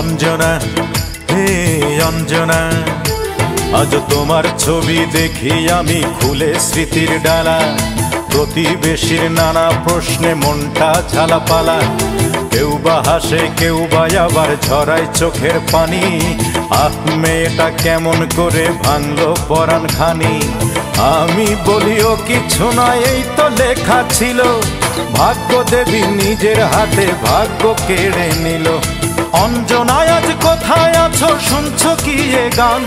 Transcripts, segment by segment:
অঞ্জনা হে অঞ্জনা, আজ তোমার ছবি দেখি আমি খুলে স্মৃতির ডালা। প্রতিবেশীর নানা প্রশ্নে মনটা ঝালাপালা, কেউ বা হাসে কেউ বা আবার ঝরায় চোখের পানি। আহ মেয়েটা কেমন করে ভাঙলো পরাণ খানি। আমি বলিও কিছু নয়, এই তো লেখা ছিল, ভাগ্য দেবী নিজের হাতে ভাগ্য কেড়ে নিল। অঞ্জনা আজ কোথায় আছো, শুনছো কি এ গান?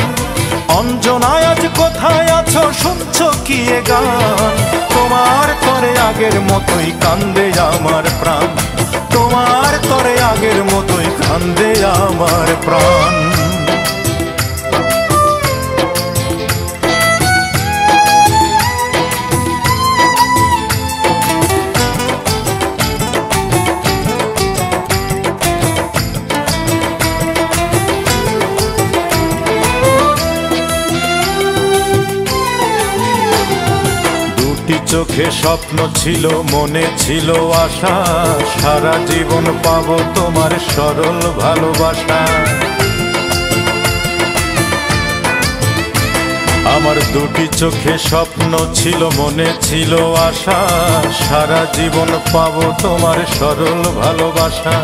অঞ্জনা আজ কোথায় আছো, শুনছো কি এ গান? তোমার তরে আগের মতোই কান্দে আমার প্রাণ, তোমার তরে আগের মতোই কান্দে আমার প্রাণ। চোখে স্বপ্ন ছিল, মনে ছিল আশা, সারা জীবন পাবো তোমার সরল ভালোবাসা। আমার দুটি চোখে স্বপ্ন ছিল, মনে ছিল আশা, সারা জীবন পাবো তোমার সরল ভালোবাসা।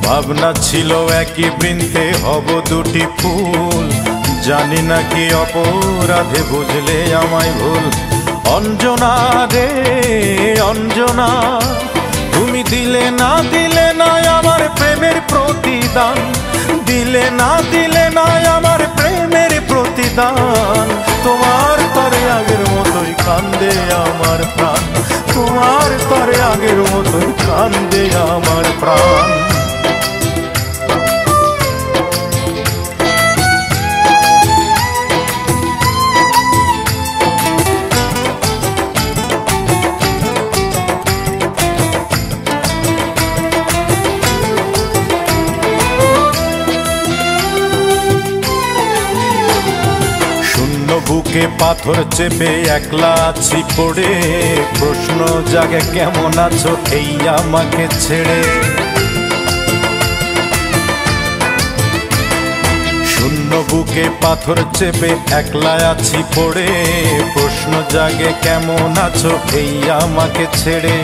ভাবনা ছিল একই বৃন্তে হব দুটি ফুল, জানি না কি অপরাধে বুঝলে আমায় ভুল। অঞ্জনা রে অঞ্জনা, তুমি দিলে না আমার প্রেমের প্রতিদান, দিলে না আমার প্রেমের প্রতিদান। তোমার তরে আগের মতোই কান্দে আমার প্রাণ, তোমার তরে আগের মতোই কান্দে আমার প্রাণ। বুকে পাথর চেপে একলা আছি পড়ে, প্রশ্ন জাগে কেমন আছো এই আমাকে ছেড়ে। শূন্য বুকে পাথর চেপে একলা আছি পড়ে, প্রশ্ন জাগে কেমন আছো এই আমাকে ছেড়ে।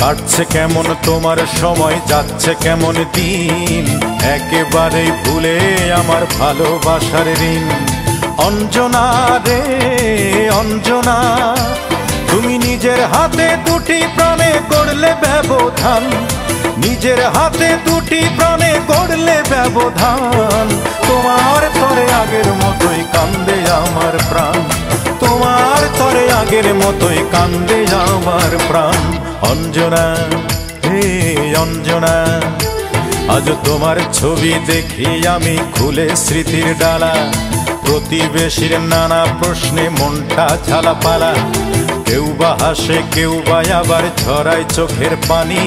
কাটছে কেমন তোমার সময়, যাচ্ছে কেমন দিন, একেবারেই ভুলে আমার ভালোবাসার ঋণ। অঞ্জনা রে অঞ্জনা, তুমি নিজের হাতে দুটি প্রাণে করলে ব্যবধান, নিজের হাতে দুটি প্রাণে করলে ব্যবধান। তোমার তরে আগের মতোই কান্দে আমার প্রাণ, তোমার তরে আগের মতোই কান্দে আমার প্রাণ। অঞ্জনা হে অঞ্জনা, আজ তোমার ছবি দেখি আমি খুলে স্মৃতির ডালা। প্রতিবেশীর নানা প্রশ্নে মনটা ঝালাপালা, কেউ বা হাসে কেউ বা আবার ঝরায় চোখের পানি।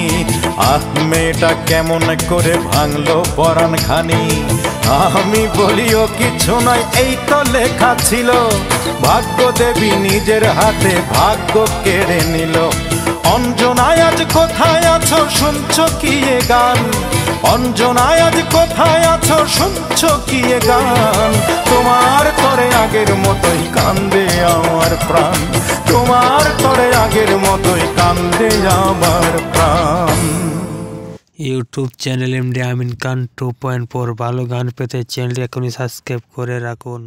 আহ মেয়েটা কেমন করে ভাঙলো পরাণ খানি। আমি বলিও কিছু নয়, এই তো লেখা ছিল, ভাগ্য দেবী নিজের হাতে ভাগ্য কেড়ে নিল। অঞ্জনা আজ কোথায় আছো, শুনছো কি এ গান? অঞ্জনা আজ কোথায় আছো, শুনছো কি এ গান? তোমার তরে আগের মতোই কান্দে আমার প্রাণ, তোমার তরে আগের মতোই কান্দে আমার প্রাণ। YouTube channel MD Amin Khan 2.4 ভালো গান পেতে চ্যানেলটি এখনই সাবস্ক্রাইব করে রাখুন।